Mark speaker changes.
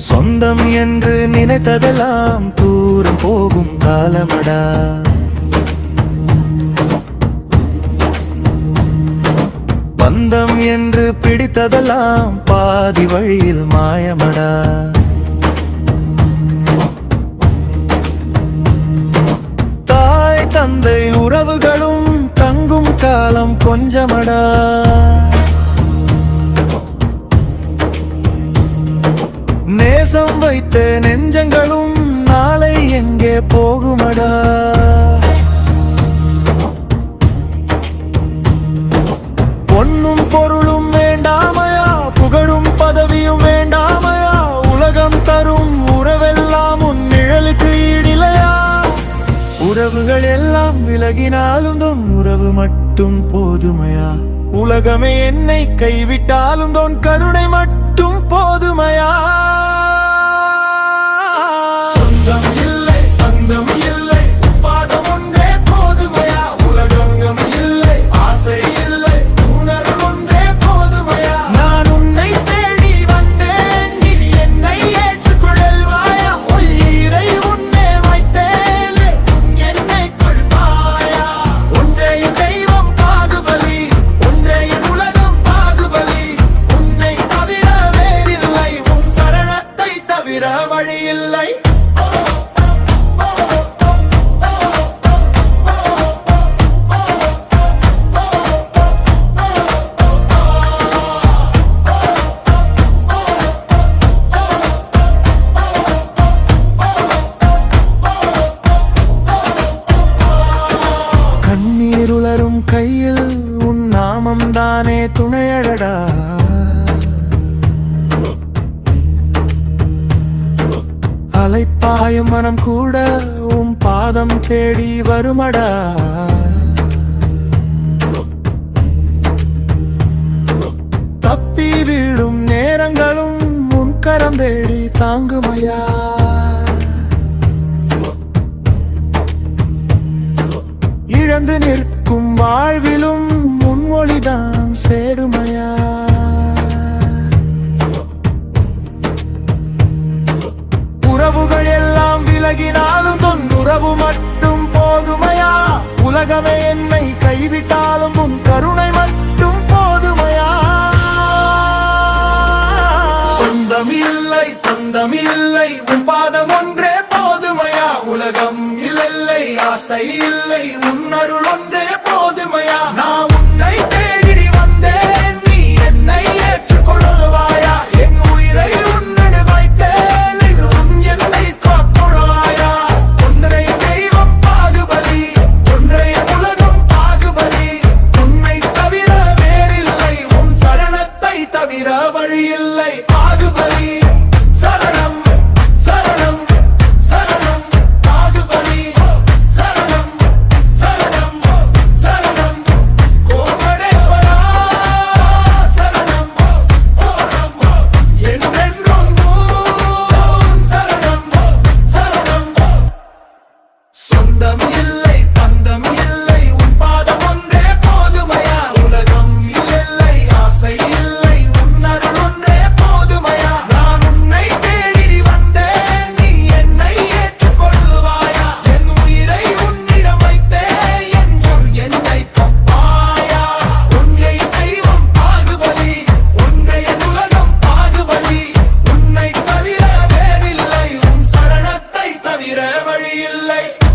Speaker 1: சொந்தம் என்று நினைத்ததெல்லாம் தூரம் போகும் காலமடா. பந்தம் என்று பிடித்ததெல்லாம் பாதி வழியில் மாயமடா. தாய் தந்தை உறவுகளும் தங்கும் காலம் கொஞ்சமடா. நேசம் வைத்த நெஞ்சங்களும் நாளை எங்கே போகுமடா. பொன்னும் பொருளும் வேண்டாமையா, புகழும் பதவியும் வேண்டாமையா, உலகம் தரும் உறவெல்லாம் உன் நிழலுக்கு ஈடிலையா. உறவுகள் எல்லாம் விலகினாலும் தொன் உறவு மட்டும் போதுமையா. உலகமே என்னை கைவிட்டாலும் தொன் கருணை மட்டும் போதுமையா. சொந்தம் இல்லை, பந்தம் இல்லை, பாதம் ஒன்றே போதுமையா. உலகம் இல்லை, ஆசை இல்லை, உணர்வு ஒன்றே போதுமையா. நான் உன்னை தேடி வந்தேன், நீ என்னை ஏற்றுக்கொள்வாயா. உயிரை உன்னை வைத்தேனே, என்னை கொள்வாயா. ஒன்றே தெய்வம் பாகுபலி, ஒன்றே உலகம் பாகுபலி. உன்னை தவிர வேறில்லை, உன் சரணத்தை தவிர வழியில்லை. கண்ணீருளரும் கையில் உன் நாமம் தானே துணையடடா. அலைப்பாயும் மனம் கூட உன் பாதம் தேடி வருமடா. தப்பி வீழும் நேரங்களும் உன் கரம் தேடி தாங்குமையா. இழந்து நிற்கும் வாழ்விலும் உன் ஒளிதான் சேருமையா. உறவுகள் எல்லாம் விலகினாலும் தொன் உறவு மட்டும் போதுமையா. உலகமே என்னை கைவிட்டாலும் உன் கருணை மட்டும் போதுமையா. சொந்தம் இல்லை, பந்தம் இல்லை, உன் பாதம் ஒன்றே போதுமையா. உலகம் இல்லை, ஆசை இல்லை, உன் அருள் ஒன்றே போதுமையா. நான் உன்னை தேடி வந்தேன், நீ என்னை ஏற்றுக்கொள்வாயா. என் உயிரை உன்னோடு வைத்தேன், உன் என்னை காக்கொள்வாயா. ஒன்றை தெய்வம் பாகுபலி, ஒன்றை உலகம் பாகுபலி. உன்னை தவிர வேறில்லை, உன் சரணத்தை தவிர வழியில்லை. பாகுபலி சரணம், சரணம், சரணம். பாகுபலி சரணம், சரணம், சரணம். கோமடேஸ்வரா சரணம், ஓரம் என்றென்றும் உன் சரணம், சரணம். சொந்தம் இல்லை, பந்தம் இல்லை, உன் பாதம் ஒன்றே போதுமையா. உலகம் இல்லை, ஆசை இல்லை, உன் அருள் ஒன்றே போதுமையா. நான் உன்னை தேடி வந்தேன், நீ என்னை ஏற்றுக்கொள்வாயா. என் உயிரை உன்னிடம் வைத்தேன், என்னை கப்பாயா. உன்னை தெய்வம் பாகுபலி, உன்னை உலகம் பாகுபலி. உன்னை தவிர வேறில்லை, உன் சரணத்தை தவிர வழியில்லை.